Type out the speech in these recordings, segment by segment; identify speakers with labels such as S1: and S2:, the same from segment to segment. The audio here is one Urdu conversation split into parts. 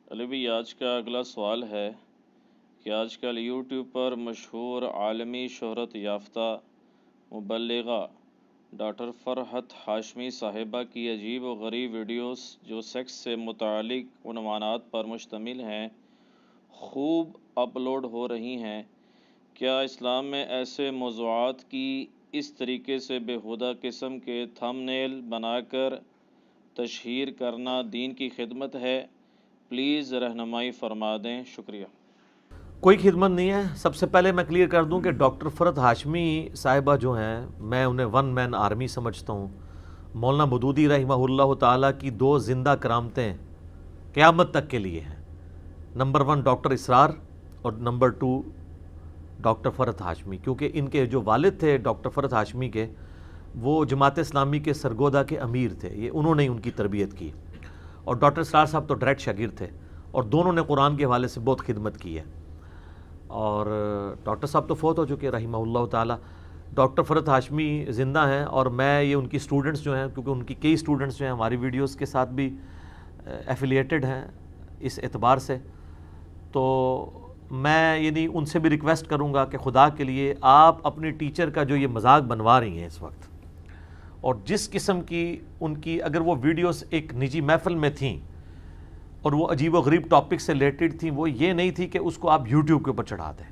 S1: علی بھائی، آج کا اگلا سوال ہے کہ آج کل یوٹیوب پر مشہور عالمی شہرت یافتہ مبلغہ ڈاکٹر فرحت ہاشمی صاحبہ کی عجیب و غریب ویڈیوز جو سیکس سے متعلق عنوانات پر مشتمل ہیں خوب اپلوڈ ہو رہی ہیں۔ کیا اسلام میں ایسے موضوعات کی اس طریقے سے بیہودہ قسم کے تھم نیل بنا کر تشہیر کرنا دین کی خدمت ہے؟ پلیز رہنمائی فرما دیں، شکریہ۔
S2: کوئی خدمت نہیں ہے۔ سب سے پہلے میں کلیئر کر دوں کہ ڈاکٹر فرحت ہاشمی صاحبہ جو ہیں، میں انہیں ون مین آرمی سمجھتا ہوں۔ مولانا مودودی رحمہ اللہ تعالیٰ کی دو زندہ کرامتیں قیامت تک کے لیے ہیں۔ نمبر 1 ڈاکٹر اسرار اور نمبر 2 ڈاکٹر فرحت ہاشمی، کیونکہ ان کے جو والد تھے ڈاکٹر فرحت ہاشمی کے، وہ جماعت اسلامی کے سرگودا کے امیر تھے، یہ انہوں نے ان کی تربیت کی، اور ڈاکٹر اسرار صاحب تو ڈائریکٹ شاگرد تھے، اور دونوں نے قرآن کے حوالے سے بہت خدمت کی ہے۔ اور ڈاکٹر صاحب تو فوت ہو چکے رحمہ اللہ تعالیٰ، ڈاکٹر فرحت ہاشمی زندہ ہیں، اور میں یہ ان کی سٹوڈنٹس جو ہیں، کیونکہ ان کی کئی سٹوڈنٹس جو ہیں ہماری ویڈیوز کے ساتھ بھی ایفیلیٹڈ ہیں اس اعتبار سے، تو میں یعنی ان سے بھی ریکویسٹ کروں گا کہ خدا کے لیے آپ اپنی ٹیچر کا جو یہ مذاق بنوا رہی ہیں اس وقت، اور جس قسم کی ان کی اگر وہ ویڈیوز ایک نجی محفل میں تھیں اور وہ عجیب و غریب ٹاپک سے ریلیٹڈ تھیں، وہ یہ نہیں تھی کہ اس کو آپ یوٹیوب کے اوپر چڑھا دیں۔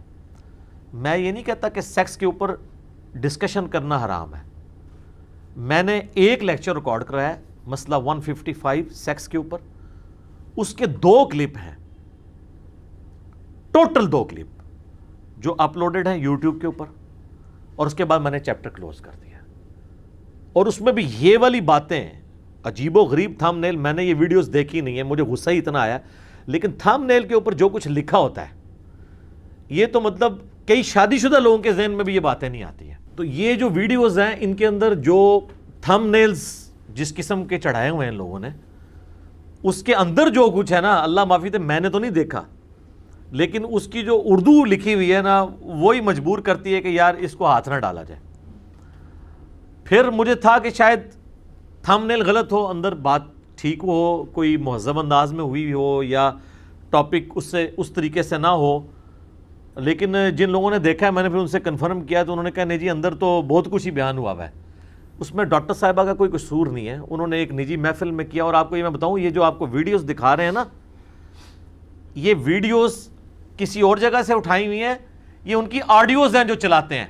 S2: میں یہ نہیں کہتا کہ سیکس کے اوپر ڈسکشن کرنا حرام ہے۔ میں نے ایک لیکچر ریکارڈ کرایا ہے، مسئلہ 155 سیکس کے اوپر، اس کے 2 کلپ ہیں، ٹوٹل 2 کلپ جو اپلوڈڈ ہیں یوٹیوب کے اوپر، اور اس کے بعد میں نے چیپٹر کلوز کر دیا، اور اس میں بھی یہ والی باتیں عجیب و غریب تھم نیل، میں نے یہ ویڈیوز دیکھی نہیں ہے، مجھے غصہ ہی اتنا آیا، لیکن تھم نیل کے اوپر جو کچھ لکھا ہوتا ہے یہ تو مطلب کئی شادی شدہ لوگوں کے ذہن میں بھی یہ باتیں نہیں آتی ہیں۔ تو یہ جو ویڈیوز ہیں ان کے اندر جو تھم نیلز جس قسم کے چڑھائے ہوئے ہیں لوگوں نے، اس کے اندر جو کچھ ہے نا، اللہ معافی دے، میں نے تو نہیں دیکھا، لیکن اس کی جو اردو لکھی ہوئی ہے نا، وہی مجبور کرتی ہے کہ یار اس کو ہاتھ نہ ڈالا جائے۔ پھر مجھے تھا کہ شاید تھم نیل غلط ہو، اندر بات ٹھیک ہو، کوئی مہذب انداز میں ہوئی ہو، یا ٹاپک اس طریقے سے نہ ہو، لیکن جن لوگوں نے دیکھا ہے، میں نے پھر ان سے کنفرم کیا تو انہوں نے کہا نہیں جی اندر تو بہت کچھ ہی بیان ہوا ہے، اس میں ڈاکٹر صاحبہ کا کوئی قصور نہیں ہے، انہوں نے ایک نجی محفل میں کیا۔ اور آپ کو یہ میں بتاؤں، یہ جو آپ کو ویڈیوز دکھا رہے ہیں نا، یہ ویڈیوز کسی اور جگہ سے اٹھائی ہوئی ہیں، یہ ان کی آڈیوز ہیں جو چلاتے ہیں۔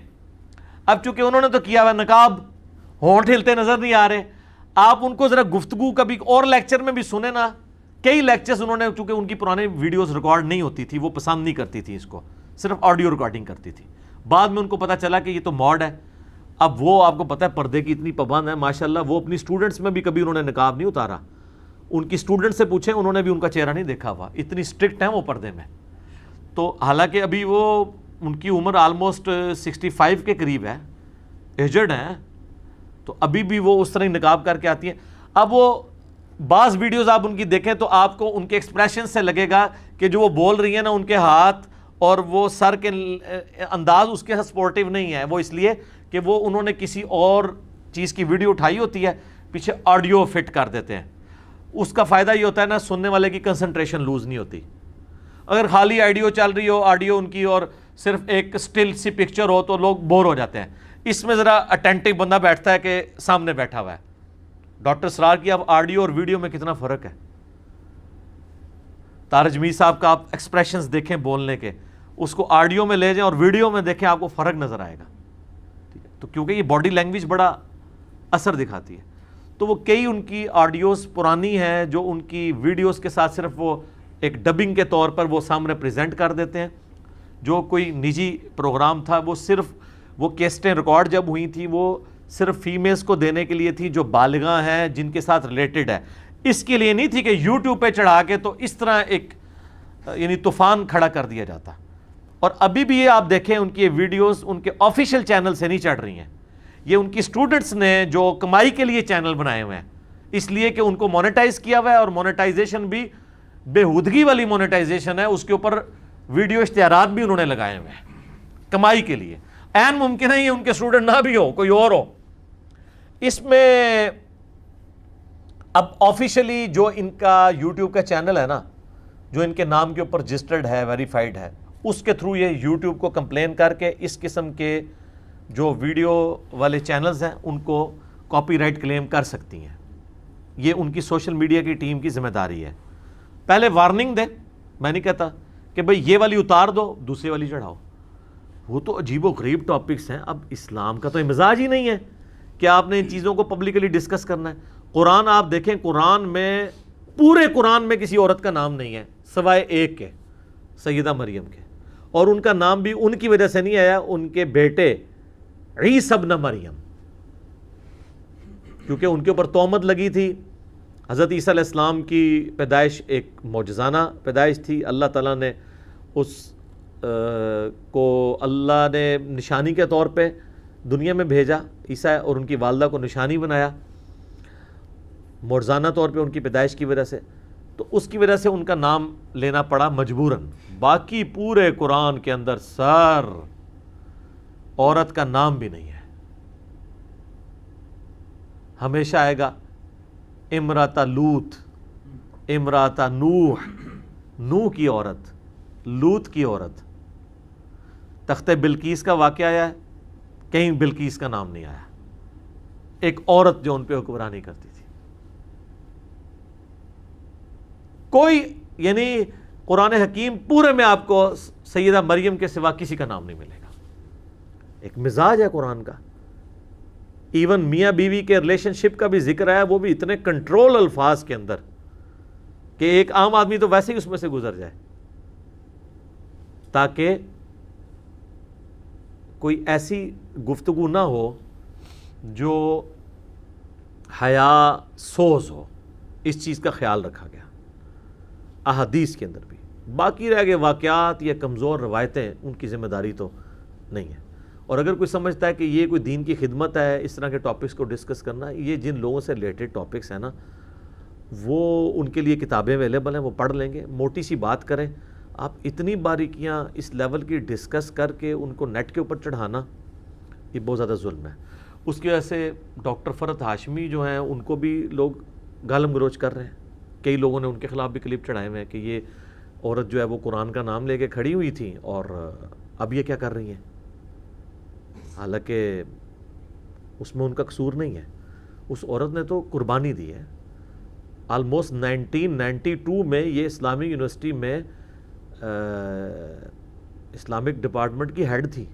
S2: اب چونکہ انہوں نے تو کیا ہوا نقاب، ہونٹ ہلتے نظر نہیں آ رہے، آپ ان کو ذرا گفتگو کبھی اور لیکچر میں بھی سنیں نا، کئی لیکچرز انہوں نے، چونکہ ان کی پرانی ویڈیوز ریکارڈ نہیں ہوتی تھی، وہ پسند نہیں کرتی تھی اس کو، صرف آڈیو ریکارڈنگ کرتی تھی، بعد میں ان کو پتہ چلا کہ یہ تو موڈ ہے۔ اب وہ آپ کو پتہ ہے پردے کی اتنی پابند ہے ماشاءاللہ، وہ اپنی سٹوڈنٹس میں بھی کبھی انہوں نے نقاب نہیں اتارا، ان کی سٹوڈنٹ سے پوچھیں انہوں نے بھی ان کا چہرہ نہیں دیکھا ہوا، اتنی اسٹرکٹ ہیں وہ پردے میں۔ تو حالانکہ ابھی وہ ان کی عمر آلموسٹ 65 کے قریب ہے، ایجڈ ہیں، تو ابھی بھی وہ اس طرح ہی نقاب کر کے آتی ہیں۔ اب وہ بعض ویڈیوز آپ ان کی دیکھیں تو آپ کو ان کے ایکسپریشن سے لگے گا کہ جو وہ بول رہی ہیں نا، ان کے ہاتھ اور وہ سر کے انداز اس کے سپورٹیو نہیں ہے، وہ اس لیے کہ وہ انہوں نے کسی اور چیز کی ویڈیو اٹھائی ہوتی ہے، پیچھے آڈیو فٹ کر دیتے ہیں۔ اس کا فائدہ یہ ہوتا ہے نا، سننے والے کی کنسنٹریشن لوز نہیں ہوتی۔ اگر خالی آڈیو چل رہی ہو، آڈیو ان کی، اور صرف ایک سٹل سی پکچر ہو تو لوگ بور ہو جاتے ہیں۔ اس میں ذرا اٹینٹو بندہ بیٹھتا ہے کہ سامنے بیٹھا ہوا ہے۔ ڈاکٹر اسرار کی اب آڈیو اور ویڈیو میں کتنا فرق ہے۔ تارج میر صاحب کا آپ ایکسپریشنز دیکھیں بولنے کے، اس کو آڈیو میں لے جائیں اور ویڈیو میں دیکھیں، آپ کو فرق نظر آئے گا، ٹھیک ہے؟ تو کیونکہ یہ باڈی لینگویج بڑا اثر دکھاتی ہے، تو وہ کئی ان کی آڈیوز پرانی ہیں جو ان کی ویڈیوز کے ساتھ صرف وہ ایک ڈبنگ کے طور پر وہ سامنے پریزنٹ کر دیتے ہیں۔ جو کوئی نجی پروگرام تھا، وہ صرف وہ کیسٹیں ریکارڈ جب ہوئی تھی، وہ صرف فیمیلز کو دینے کے لیے تھی جو بالغاں ہیں، جن کے ساتھ ریلیٹڈ ہے، اس کے لیے نہیں تھی کہ یوٹیوب پہ چڑھا کے تو اس طرح ایک یعنی طوفان کھڑا کر دیا جاتا۔ اور ابھی بھی یہ آپ دیکھیں ان کی یہ ویڈیوز ان کے آفیشیل چینل سے نہیں چڑھ رہی ہیں، یہ ان کی سٹوڈنٹس نے جو کمائی کے لیے چینل بنائے ہوئے ہیں، اس لیے کہ ان کو مونیٹائز کیا ہوا ہے، اور مونیٹائزیشن بھی بےہودگی والی مونیٹائزیشن ہے، اس کے اوپر ویڈیو اشتہارات بھی انہوں نے لگائے ہوئے ہیں کمائی کے لیے۔ این ممکن ہے یہ ان کے اسٹوڈنٹ نہ بھی ہو، کوئی اور ہو۔ اس میں اب آفیشلی جو ان کا یوٹیوب کا چینل ہے نا، جو ان کے نام کے اوپر رجسٹرڈ ہے، ویریفائڈ ہے، اس کے تھرو یہ یوٹیوب کو کمپلین کر کے اس قسم کے جو ویڈیو والے چینلز ہیں ان کو کاپی رائٹ کلیم کر سکتی ہیں. یہ ان کی سوشل میڈیا کی ٹیم کی ذمہ داری ہے. پہلے وارننگ دے، میں نہیں کہتا کہ بھئی یہ والی اتار دو دوسری والی چڑھاؤ. وہ تو عجیب و غریب ٹاپکس ہیں. اب اسلام کا تو مزاج ہی نہیں ہے کہ آپ نے ان چیزوں کو پبلکلی ڈسکس کرنا ہے. قرآن آپ دیکھیں، قرآن میں، پورے قرآن میں کسی عورت کا نام نہیں ہے سوائے ایک کے، سیدہ مریم کے، اور ان کا نام بھی ان کی وجہ سے نہیں آیا، ان کے بیٹے عیسی ابن مریم، کیونکہ ان کے اوپر تہمت لگی تھی. حضرت عیسیٰ علیہ السلام کی پیدائش ایک معجزانہ پیدائش تھی. اللہ تعالیٰ نے اس کو اللہ نے نشانی کے طور پہ دنیا میں بھیجا. عیسیٰ اور ان کی والدہ کو نشانی بنایا معجزانہ طور پہ ان کی پیدائش کی وجہ سے، تو اس کی وجہ سے ان کا نام لینا پڑا مجبوراً. باقی پورے قرآن کے اندر سر عورت کا نام بھی نہیں ہے. ہمیشہ آئے گا امرأۃ لوط، امرأۃ نوح، نوح کی عورت، لوط کی عورت. تخت بلقیس کا واقعہ آیا ہے، کہیں بلقیس کا نام نہیں آیا. ایک عورت جو ان پہ حکمرانی کرتی تھی. کوئی یعنی قرآن حکیم پورے میں آپ کو سیدہ مریم کے سوا کسی کا نام نہیں ملے گا. ایک مزاج ہے قرآن کا. ایون میاں بیوی کے ریلیشن شپ کا بھی ذکر ہے، وہ بھی اتنے کنٹرول الفاظ کے اندر کہ ایک عام آدمی تو ویسے ہی اس میں سے گزر جائے، تاکہ کوئی ایسی گفتگو نہ ہو جو حیا سوز ہو. اس چیز کا خیال رکھا گیا احادیث کے اندر بھی. باقی رہ گئے واقعات یا کمزور روایتیں، ان کی ذمہ داری تو نہیں ہے. اور اگر کوئی سمجھتا ہے کہ یہ کوئی دین کی خدمت ہے اس طرح کے ٹاپکس کو ڈسکس کرنا، یہ جن لوگوں سے ریلیٹڈ ٹاپکس ہیں نا، وہ ان کے لیے کتابیں اویلیبل ہیں، وہ پڑھ لیں گے. موٹی سی بات کریں. آپ اتنی باریکیاں اس لیول کی ڈسکس کر کے ان کو نیٹ کے اوپر چڑھانا، یہ بہت زیادہ ظلم ہے. اس کی وجہ سے ڈاکٹر فرحت ہاشمی جو ہیں ان کو بھی لوگ گالم گلوچ کر رہے ہیں. کئی لوگوں نے ان کے خلاف بھی کلپ چڑھائے ہوئے ہیں کہ یہ عورت جو ہے وہ قرآن کا نام لے کے کھڑی ہوئی تھی اور اب یہ کیا کر رہی ہیں. حالانکہ اس میں ان کا قصور نہیں ہے. اس عورت نے تو قربانی دی ہے. آلموسٹ 1992 میں یہ اسلامی یونیورسٹی میں اسلامک ڈپارٹمنٹ کی ہیڈ تھی.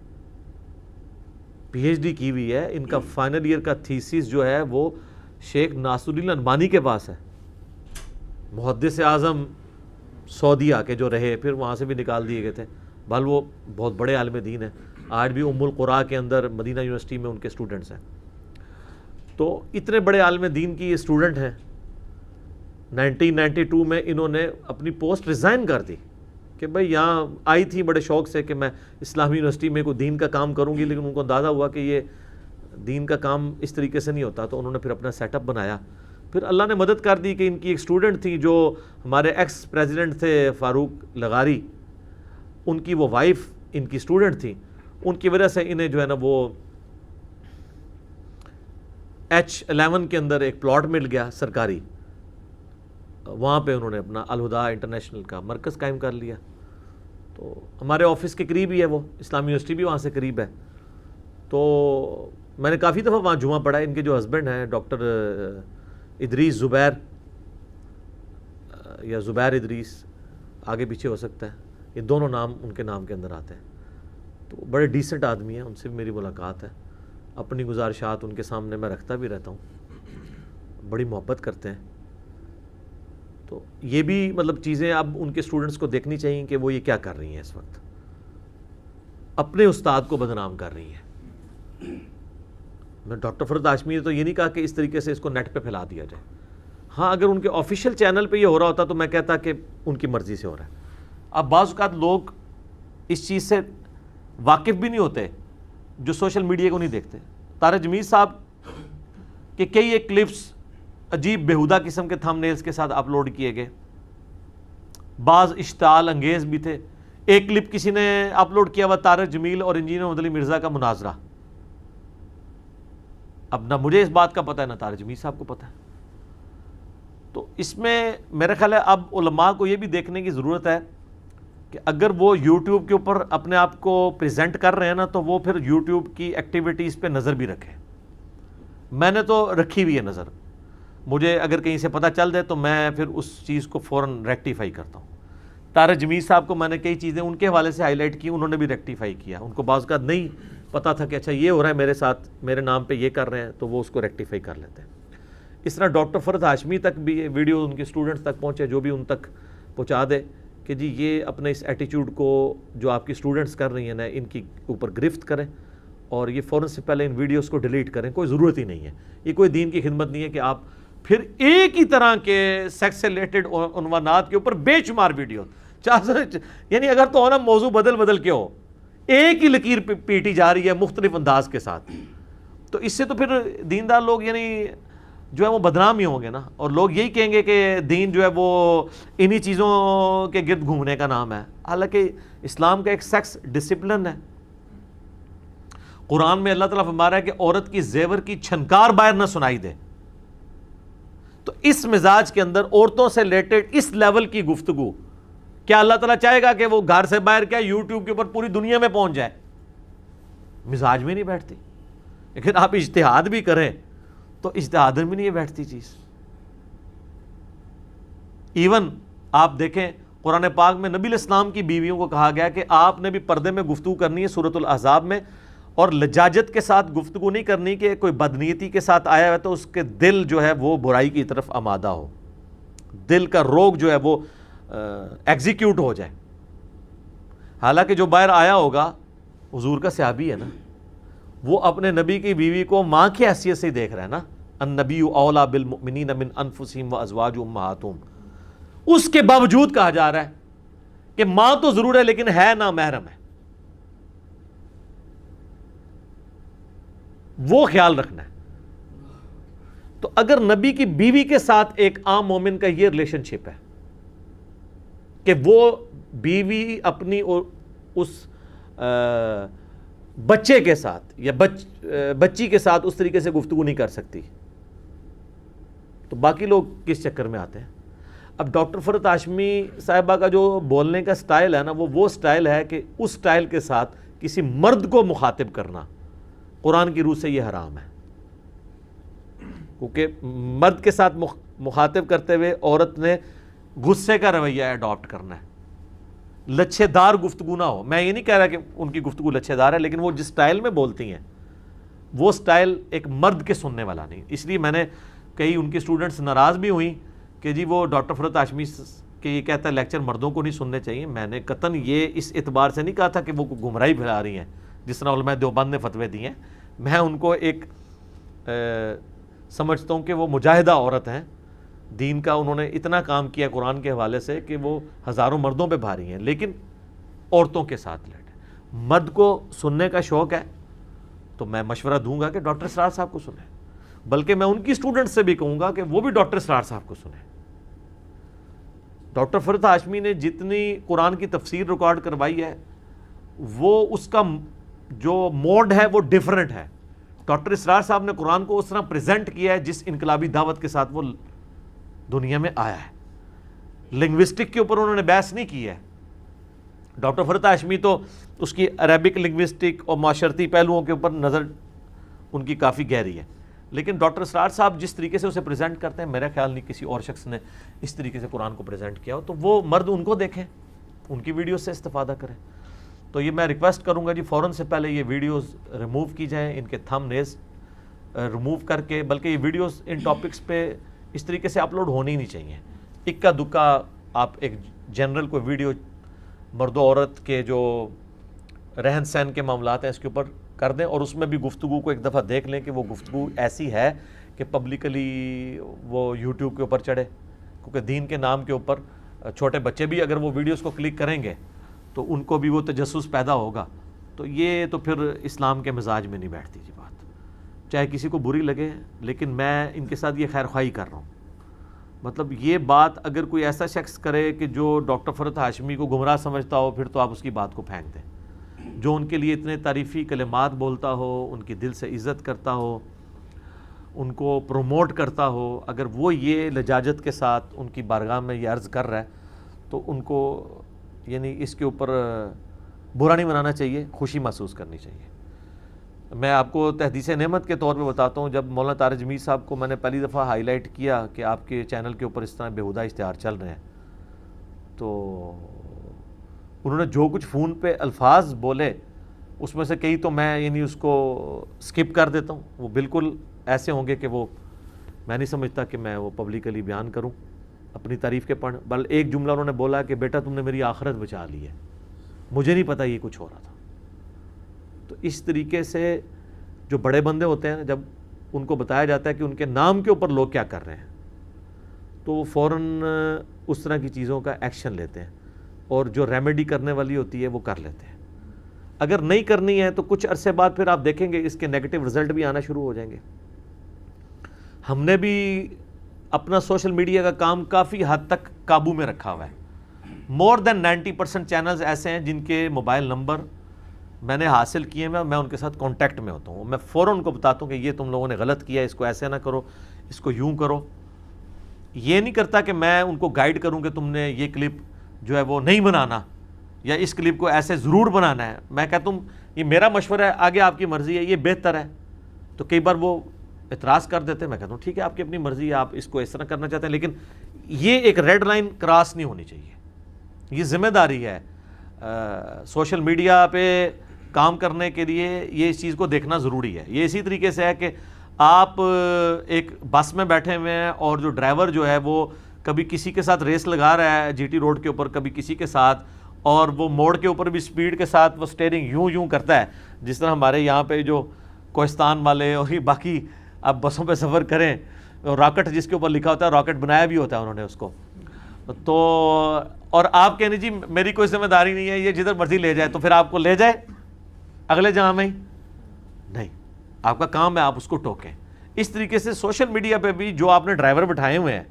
S2: پی ایچ ڈی کی ہوئی ہے. ان کا فائنل ایئر کا تھیسس جو ہے وہ شیخ ناصر الدین البانی کے پاس ہے. محدث اعظم سعودیہ کے جو رہے، پھر وہاں سے بھی نکال دیے گئے تھے. بل وہ بہت بڑے عالم دین ہیں. آج بھی ام القرا کے اندر مدینہ یونیورسٹی میں ان کے اسٹوڈنٹس ہیں. تو اتنے بڑے عالم دین کی یہ اسٹوڈنٹ ہیں. 1992 میں انہوں نے اپنی پوسٹ ریزائن کر دی کہ بھئی یہاں آئی تھی بڑے شوق سے کہ میں اسلامی یونیورسٹی میں کوئی دین کا کام کروں گی، لیکن ان کو اندازہ ہوا کہ یہ دین کا کام اس طریقے سے نہیں ہوتا. تو انہوں نے پھر اپنا سیٹ اپ بنایا. پھر اللہ نے مدد کر دی کہ ان کی ایک اسٹوڈنٹ تھی جو ہمارے ایکس پریزیڈنٹ تھے فاروق لغاری، ان کی وہ وائف ان کی اسٹوڈنٹ تھی. ان کی وجہ سے انہیں جو ہے نا وہ H11 کے اندر ایک پلاٹ مل گیا سرکاری. وہاں پہ انہوں نے اپنا الہدا انٹرنیشنل کا مرکز قائم کر لیا. تو ہمارے آفس کے قریب ہی ہے وہ. اسلامی یونیورسٹی بھی وہاں سے قریب ہے. تو میں نے کافی دفعہ وہاں جمعہ پڑھا. ان کے جو ہسبینڈ ہیں ڈاکٹر ادریس زبیر یا زبیر ادریس، آگے پیچھے ہو سکتا ہے، یہ دونوں نام ان کے نام کے اندر آتے ہیں. تو بڑے ڈیسنٹ آدمی ہیں. ان سے بھی میری ملاقات ہے. اپنی گزارشات ان کے سامنے میں رکھتا بھی رہتا ہوں. بڑی محبت کرتے ہیں. تو یہ بھی مطلب چیزیں اب ان کے اسٹوڈنٹس کو دیکھنی چاہیے کہ وہ یہ کیا کر رہی ہیں. اس وقت اپنے استاد کو بدنام کر رہی ہیں. میں ڈاکٹر فرحت ہاشمی نے تو یہ نہیں کہا کہ اس طریقے سے اس کو نیٹ پہ پھیلا دیا جائے. ہاں اگر ان کے آفیشیل چینل پہ یہ ہو رہا ہوتا تو میں کہتا کہ ان کی مرضی سے ہو رہا ہے. اب بعض اوقات لوگ اس چیز سے واقف بھی نہیں ہوتے جو سوشل میڈیا کو نہیں دیکھتے. طارق جمیل صاحب کے کئی ایک کلپس عجیب بیہودہ قسم کے تھم نیلز کے ساتھ اپلوڈ کیے گئے. بعض اشتعال انگیز بھی تھے. ایک کلپ کسی نے اپلوڈ کیا ہوا طارق جمیل اور انجینئر محمد علی مرزا کا مناظرہ. اب نہ مجھے اس بات کا پتہ ہے نہ طارق جمیل صاحب کو پتہ ہے. تو اس میں میرا خیال ہے اب علماء کو یہ بھی دیکھنے کی ضرورت ہے کہ اگر وہ یوٹیوب کے اوپر اپنے آپ کو پریزنٹ کر رہے ہیں نا تو وہ پھر یوٹیوب کی ایکٹیویٹیز پہ نظر بھی رکھیں. میں نے تو رکھی ہوئی ہے نظر, مجھے اگر کہیں سے پتہ چل جائے تو میں پھر اس چیز کو فوراً ریکٹیفائی کرتا ہوں. طارق جمیل صاحب کو میں نے کئی چیزیں ان کے حوالے سے ہائی لائٹ کی, انہوں نے بھی ریکٹیفائی کیا. ان کو بعض کا نہیں پتہ تھا کہ اچھا یہ ہو رہا ہے میرے ساتھ, میرے نام پہ یہ کر رہے ہیں, تو وہ اس کو ریکٹیفائی کر لیتے ہیں. اس طرح ڈاکٹر فرحت ہاشمی تک بھی یہ ویڈیو ان کے اسٹوڈنٹس تک پہنچے, جو بھی ان تک پہنچا دے کہ جی یہ اپنے اس ایٹیچیوڈ کو جو آپ کی اسٹوڈنٹس کر رہی ہیں نا ان کی اوپر گرفت کریں اور یہ فوراً سے پہلے ان ویڈیوز کو ڈیلیٹ کریں. کوئی ضرورت ہی نہیں ہے, یہ کوئی دین کی خدمت نہیں ہے کہ آپ پھر ایک ہی طرح کے سیکس سے ریلیٹڈ عنوانات کے اوپر بے شمار ویڈیو, یعنی اگر تو ہونا موضوع بدل کے ہو, ایک ہی لکیر پیٹی جا رہی ہے مختلف انداز کے ساتھ, تو اس سے تو پھر دیندار لوگ یعنی جو ہے وہ بدنام ہی ہوں گے نا, اور لوگ یہی کہیں گے کہ دین جو ہے وہ انہی چیزوں کے گرد گھومنے کا نام ہے. حالانکہ اسلام کا ایک سیکس ڈسپلن ہے. قرآن میں اللہ تعالیٰ فرما رہا ہے کہ عورت کی زیور کی چھنکار باہر نہ سنائی دے. تو اس مزاج کے اندر عورتوں سے ریلیٹڈ اس لیول کی گفتگو کیا اللہ تعالیٰ چاہے گا کہ وہ گھر سے باہر کیا یوٹیوب کے اوپر پوری دنیا میں پہنچ جائے؟ مزاج میں نہیں بیٹھتی. لیکن آپ اجتہاد بھی کریں تو اجتہاد میں نہیں بیٹھتی چیز. ایون آپ دیکھیں قرآن پاک میں نبی علیہ السلام کی بیویوں کو کہا گیا کہ آپ نے بھی پردے میں گفتگو کرنی ہے سورۃ الاحزاب میں, اور لجاجت کے ساتھ گفتگو نہیں کرنی کہ کوئی بدنیتی کے ساتھ آیا ہے تو اس کے دل جو ہے وہ برائی کی طرف آمادہ ہو, دل کا روگ جو ہے وہ ایگزیکیوٹ ہو جائے. حالانکہ جو باہر آیا ہوگا حضور کا صحابی ہے نا, وہ اپنے نبی کی بیوی کو ماں کی حیثیت سے ہی دیکھ رہا ہے نا, النبی اولیٰ بالمؤمنین من انفسہم وازواجہم امہاتہم. اس کے باوجود کہا جا رہا ہے کہ ماں تو ضرور ہے لیکن ہے نا محرم ہے, وہ خیال رکھنا ہے. تو اگر نبی کی بیوی کے ساتھ ایک عام مومن کا یہ ریلیشن شپ ہے کہ وہ بیوی اپنی اس بچے کے ساتھ یا بچی کے ساتھ اس طریقے سے گفتگو نہیں کر سکتی, تو باقی لوگ کس چکر میں آتے ہیں؟ اب ڈاکٹر فرحت ہاشمی صاحبہ کا جو بولنے کا سٹائل ہے نا, وہ سٹائل ہے کہ اس سٹائل کے ساتھ کسی مرد کو مخاطب کرنا قرآن کی روح سے یہ حرام ہے. کیونکہ مرد کے ساتھ مخاطب کرتے ہوئے عورت نے غصے کا رویہ اڈاپٹ کرنا ہے, لچھے دار گفتگو نہ ہو. میں یہ نہیں کہہ رہا کہ ان کی گفتگو لچھے دار ہے, لیکن وہ جس سٹائل میں بولتی ہیں وہ سٹائل ایک مرد کے سننے والا نہیں. اس لیے میں نے کئی ان کی اسٹوڈنٹس ناراض بھی ہوئیں کہ جی وہ ڈاکٹر فرحت ہاشمی کہ یہ کہتا ہے لیکچر مردوں کو نہیں سننے چاہیے. میں نے قطعاً یہ اس اعتبار سے نہیں کہا تھا کہ وہ گمراہی پھیلا رہی ہیں جس طرح علماء دیوبند نے فتوے دیے ہیں. میں ان کو ایک سمجھتا ہوں کہ وہ مجاہدہ عورت ہیں دین کا, انہوں نے اتنا کام کیا قرآن کے حوالے سے کہ وہ ہزاروں مردوں پہ بھاری ہیں, لیکن عورتوں کے ساتھ لیٹے. مرد کو سننے کا شوق ہے تو میں مشورہ دوں گا کہ ڈاکٹر اسرار صاحب کو سنیں, بلکہ میں ان کی اسٹوڈنٹ سے بھی کہوں گا کہ وہ بھی ڈاکٹر اسرار صاحب کو سنیں. ڈاکٹر فرحت ہاشمی نے جتنی قرآن کی تفسیر ریکارڈ کروائی ہے وہ اس کا جو موڈ ہے وہ ڈیفرنٹ ہے. ڈاکٹر اسرار صاحب نے قرآن کو اس طرح پریزنٹ کیا ہے جس انقلابی دعوت کے ساتھ وہ دنیا میں آیا ہے. لنگوسٹک کے اوپر انہوں نے بحث نہیں کی ہے. ڈاکٹر فرحت ہاشمی تو اس کی عربک لنگوسٹک اور معاشرتی پہلوؤں کے اوپر نظر ان کی کافی گہری ہے, لیکن ڈاکٹر اسرار صاحب جس طریقے سے اسے پریزنٹ کرتے ہیں میرا خیال نہیں کسی اور شخص نے اس طریقے سے قرآن کو پریزنٹ کیا ہو. تو وہ مرد ان کو دیکھیں, ان کی ویڈیوز سے استفادہ کریں. تو یہ میں ریکویسٹ کروں گا جی فوراً سے پہلے یہ ویڈیوز ریموو کی جائیں, ان کے تھم نیلز ریموو کر کے, بلکہ یہ ویڈیوز ان ٹاپکس پہ اس طریقے سے اپلوڈ ہونی نہیں چاہیے. اکا دکا آپ ایک جنرل کوئی ویڈیو مرد و عورت کے جو رہن سہن کے معاملات ہیں اس کے اوپر کر دیں, اور اس میں بھی گفتگو کو ایک دفعہ دیکھ لیں کہ وہ گفتگو ایسی ہے کہ پبلکلی وہ یوٹیوب کے اوپر چڑھے. کیونکہ دین کے نام کے اوپر چھوٹے بچے بھی اگر وہ ویڈیوز کو کلک کریں گے تو ان کو بھی وہ تجسس پیدا ہوگا. تو یہ تو پھر اسلام کے مزاج میں نہیں بیٹھتی جی بات, چاہے کسی کو بری لگے, لیکن میں ان کے ساتھ یہ خیر خواہی کر رہا ہوں. مطلب یہ بات اگر کوئی ایسا شخص کرے کہ جو ڈاکٹر فرحت ہاشمی کو گمراہ سمجھتا ہو, پھر تو آپ اس کی بات کو پھینک دیں. جو ان کے لیے اتنے تعریفی کلمات بولتا ہو, ان کی دل سے عزت کرتا ہو, ان کو پروموٹ کرتا ہو، اگر وہ یہ لجاجت کے ساتھ ان کی بارگاہ میں یہ عرض کر رہا ہے تو ان کو یعنی اس کے اوپر برا نہیں منانا چاہیے، خوشی محسوس کرنی چاہیے۔ میں آپ کو تحدیث نعمت کے طور پہ بتاتا ہوں، جب مولانا طارق جمیل صاحب کو میں نے پہلی دفعہ ہائی لائٹ کیا کہ آپ کے چینل کے اوپر اس طرح بیہودہ اشتہار چل رہے ہیں، تو انہوں نے جو کچھ فون پہ الفاظ بولے اس میں سے کئی تو میں یعنی اس کو سکپ کر دیتا ہوں، وہ بالکل ایسے ہوں گے کہ وہ میں نہیں سمجھتا کہ میں وہ پبلکلی بیان کروں اپنی تعریف کے پڑھ۔ بل ایک جملہ انہوں نے بولا کہ بیٹا تم نے میری آخرت بچا لی ہے، مجھے نہیں پتہ یہ کچھ ہو رہا تھا۔ تو اس طریقے سے جو بڑے بندے ہوتے ہیں جب ان کو بتایا جاتا ہے کہ ان کے نام کے اوپر لوگ کیا کر رہے ہیں تو وہ فوراً اس طرح کی چیزوں کا ایکشن لیتے ہیں، اور جو ریمیڈی کرنے والی ہوتی ہے وہ کر لیتے ہیں۔ اگر نہیں کرنی ہے تو کچھ عرصے بعد پھر آپ دیکھیں گے اس کے نیگیٹو رزلٹ بھی آنا شروع ہو جائیں گے۔ ہم نے بھی اپنا سوشل میڈیا کا کام کافی حد تک قابو میں رکھا ہوا ہے۔ مور دین 90% چینلز ایسے ہیں جن کے موبائل نمبر میں نے حاصل کیے ہیں، میں ان کے ساتھ کانٹیکٹ میں ہوتا ہوں، میں فوراً ان کو بتاتا ہوں کہ یہ تم لوگوں نے غلط کیا، اس کو ایسے نہ کرو، اس کو یوں کرو۔ یہ نہیں کرتا کہ میں ان کو گائیڈ کروں کہ تم نے یہ کلپ جو ہے وہ نہیں بنانا یا اس کلپ کو ایسے ضرور بنانا ہے۔ میں کہتا ہوں یہ میرا مشورہ ہے، آگے آپ کی مرضی ہے، یہ بہتر ہے۔ تو کئی بار وہ اعتراض کر دیتے ہیں، میں کہتا ہوں ٹھیک ہے آپ کی اپنی مرضی ہے، آپ اس کو اس طرح کرنا چاہتے ہیں، لیکن یہ ایک ریڈ لائن کراس نہیں ہونی چاہیے۔ یہ ذمہ داری ہے سوشل میڈیا پہ کام کرنے کے لیے، یہ اس چیز کو دیکھنا ضروری ہے۔ یہ اسی طریقے سے ہے کہ آپ ایک بس میں بیٹھے ہوئے ہیں اور جو ڈرائیور جو ہے وہ کبھی کسی کے ساتھ ریس لگا رہا ہے جی ٹی روڈ کے اوپر، کبھی کسی کے ساتھ، اور وہ موڑ کے اوپر بھی سپیڈ کے ساتھ وہ سٹیئرنگ یوں کرتا ہے، جس طرح ہمارے یہاں پہ جو کوہستان والے اور یہ باقی آپ بسوں پہ سفر کریں، راکٹ جس کے اوپر لکھا ہوتا ہے، راکٹ بنایا بھی ہوتا ہے انہوں نے اس کو، تو اور آپ کہنے جی میری کوئی ذمہ داری نہیں ہے، یہ جدھر مرضی لے جائے، تو پھر آپ کو لے جائے اگلے جہاں میں ہی نہیں، آپ کا کام ہے آپ اس کو ٹوکیں۔ اس طریقے سے سوشل میڈیا پہ بھی جو آپ نے ڈرائیور بٹھائے ہوئے ہیں،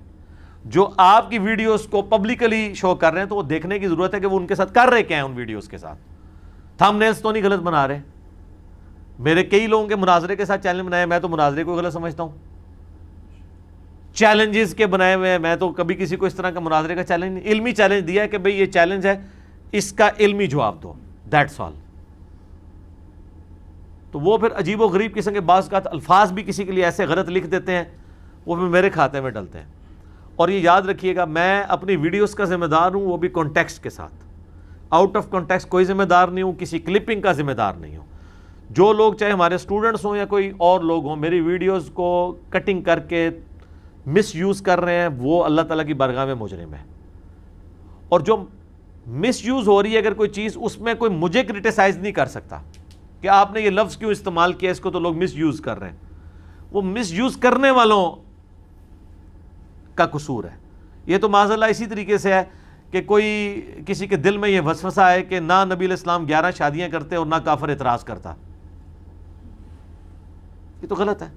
S2: جو آپ کی ویڈیوز کو پبلکلی شو کر رہے ہیں، تو وہ دیکھنے کی ضرورت ہے کہ وہ ان کے ساتھ کر رہے کیا ہیں، ان ویڈیوز کے ساتھ تھم نیلز تو نہیں غلط بنا رہے۔ میرے کئی لوگوں کے مناظرے کے ساتھ چینل بنائے، میں تو مناظرے کو غلط سمجھتا ہوں۔ چیلنجز کے بنائے ہوئے ہیں، میں تو کبھی کسی کو اس طرح کا مناظرے کا چیلنج نہیں، علمی چیلنج دیا ہے کہ بھئی یہ چیلنج ہے، اس کا علمی جواب دو، دیٹس آل۔ تو وہ پھر عجیب و غریب قسم کے بعض اوقات الفاظ بھی کسی کے لیے ایسے غلط لکھ دیتے ہیں، وہ پھر میرے کھاتے میں ڈلتے ہیں۔ اور یہ یاد رکھیے گا، میں اپنی ویڈیوز کا ذمہ دار ہوں، وہ بھی کانٹیکسٹ کے ساتھ، آؤٹ آف کانٹیکسٹ کوئی ذمہ دار نہیں ہوں، کسی کلپنگ کا ذمہ دار نہیں ہوں۔ جو لوگ چاہے ہمارے اسٹوڈنٹس ہوں یا کوئی اور لوگ ہوں، میری ویڈیوز کو کٹنگ کر کے مس یوز کر رہے ہیں، وہ اللہ تعالیٰ کی بارگاہ میں مجرم ہے۔ اور جو مس یوز ہو رہی ہے اگر کوئی چیز، اس میں کوئی مجھے کرٹیسائز نہیں کر سکتا کہ آپ نے یہ لفظ کیوں استعمال کیا، اس کو تو لوگ مس یوز کر رہے ہیں۔ وہ مس یوز کرنے والوں کا قصور ہے۔ یہ تو معاذ اللہ اسی طریقے سے ہے کہ کوئی کسی کے دل میں یہ وسوسہ ہے کہ نہ نبی علیہ السلام 11 شادیاں کرتے اور نہ کافر اعتراض کرتا، یہ تو غلط ہے۔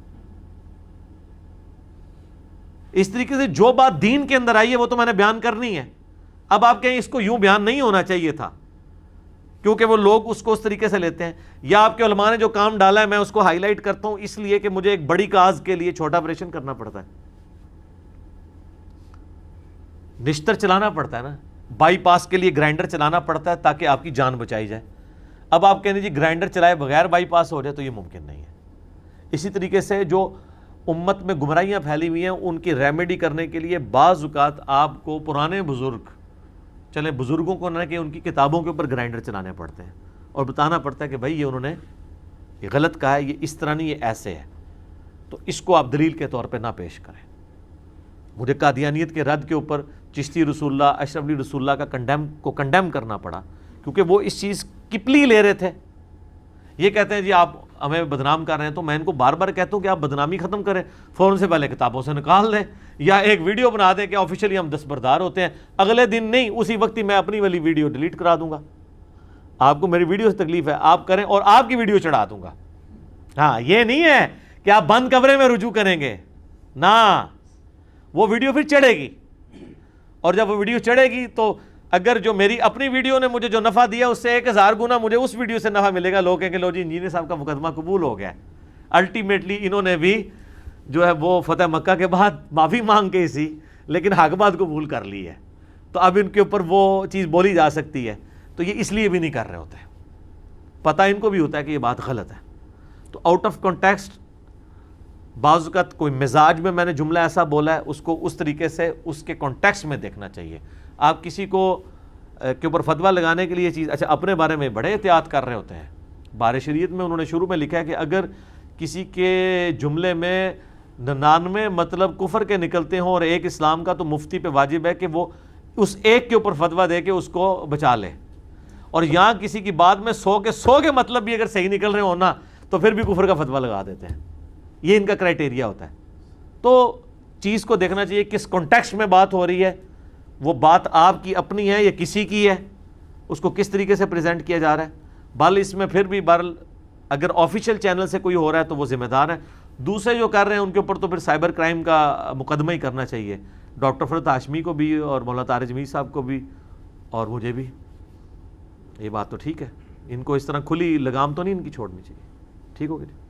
S2: اس طریقے سے جو بات دین کے اندر آئی ہے وہ تو میں نے بیان کرنی ہے۔ اب آپ کہیں اس کو یوں بیان نہیں ہونا چاہیے تھا، کیونکہ وہ لوگ اس کو اس طریقے سے لیتے ہیں، یا آپ کے علماء نے جو کام ڈالا ہے میں اس کو ہائی لائٹ کرتا ہوں اس لیے کہ مجھے ایک بڑی کاز کے لیے چھوٹا آپریشن کرنا پڑتا ہے، نشتر چلانا پڑتا ہے نا، بائی پاس کے لیے گرائنڈر چلانا پڑتا ہے تاکہ آپ کی جان بچائی جائے۔ اب آپ کہنے جی گرائنڈر چلائے بغیر بائی پاس ہو جائے، تو یہ ممکن نہیں ہے۔ اسی طریقے سے جو امت میں گمراہیاں پھیلی ہوئی ہیں، ان کی ریمیڈی کرنے کے لیے بعض اوقات آپ کو پرانے بزرگ، چلیں بزرگوں کو نہ کہ ان کی کتابوں کے اوپر گرائنڈر چلانے پڑتے ہیں اور بتانا پڑتا ہے کہ بھائی یہ انہوں نے یہ غلط کہا ہے، یہ اس طرح نہیں، یہ ایسے ہے، تو اس کو آپ دلیل کے طور پہ نہ پیش کریں۔ مجھے قادیانیت کے رد کے اوپر چشتی رسول اللہ، اشرف علی رسول اللہ کا کنڈیم کرنا پڑا، کیونکہ وہ اس چیز کی پلی لے رہے تھے۔ یہ کہتے ہیں جی آپ ہمیں بدنام کر رہے ہیں، تو میں ان کو بار بار کہتا ہوں کہ آپ بدنامی ختم کریں، فوراً سے پہلے کتابوں سے نکال دیں، یا ایک ویڈیو بنا دیں کہ آفیشیلی ہم دستبردار ہوتے ہیں، اگلے دن نہیں اسی وقت ہی میں اپنی والی ویڈیو ڈیلیٹ کرا دوں گا۔ آپ کو میری ویڈیو سے تکلیف ہے، آپ کریں اور آپ کی ویڈیو چڑھا دوں گا۔ ہاں یہ نہیں ہے کہ آپ بند کمرے میں رجوع کریں گے، نہ، وہ ویڈیو پھر چڑھے گی، اور جب وہ ویڈیو چڑھے گی تو اگر جو میری اپنی ویڈیو نے مجھے جو نفع دیا اس سے 1000 گنا مجھے اس ویڈیو سے نفع ملے گا، لوگ کہیں کہ لو جی انجینئر صاحب کا مقدمہ قبول ہو گیا۔ الٹیمیٹلی انہوں نے بھی جو ہے وہ فتح مکہ کے بعد معافی مانگ کے سی لیکن حق بات قبول کر لی ہے، تو اب ان کے اوپر وہ چیز بولی جا سکتی ہے، تو یہ اس لیے بھی نہیں کر رہے ہوتے، پتہ ان کو بھی ہوتا ہے کہ یہ بات غلط ہے۔ تو آؤٹ آف کانٹیکسٹ بعض اوقات کوئی مزاج میں نے جملہ ایسا بولا ہے، اس کو اس طریقے سے اس کے کانٹیکسٹ میں دیکھنا چاہیے۔ آپ کسی کو کے اوپر فتویٰ لگانے کے لیے یہ چیز اچھا اپنے بارے میں بڑے احتیاط کر رہے ہوتے ہیں۔ بار شریعت میں انہوں نے شروع میں لکھا ہے کہ اگر کسی کے جملے میں 99 مطلب کفر کے نکلتے ہوں اور ایک اسلام کا، تو مفتی پہ واجب ہے کہ وہ اس ایک کے اوپر فتویٰ دے کے اس کو بچا لے، اور یہاں کسی کی بات میں 100 کے مطلب بھی اگر صحیح نکل رہے ہوں نا تو پھر بھی کفر کا فتویٰ لگا دیتے ہیں۔ یہ ان کا کرائٹیریا ہوتا ہے۔ تو چیز کو دیکھنا چاہیے کس کانٹیکسٹ میں بات ہو رہی ہے، وہ بات آپ کی اپنی ہے یا کسی کی ہے، اس کو کس طریقے سے پریزنٹ کیا جا رہا ہے۔ بل اس میں پھر بھی اگر آفیشیل چینل سے کوئی ہو رہا ہے تو وہ ذمہ دار ہے، دوسرے جو کر رہے ہیں ان کے اوپر تو پھر سائبر کرائم کا مقدمہ ہی کرنا چاہیے، ڈاکٹر فرحت ہاشمی کو بھی اور مولانا طارق جمیل صاحب کو بھی اور مجھے بھی۔ یہ بات تو ٹھیک ہے، ان کو اس طرح کھلی لگام تو نہیں ان کی چھوڑنی چاہیے۔ ٹھیک ہو گیا جی۔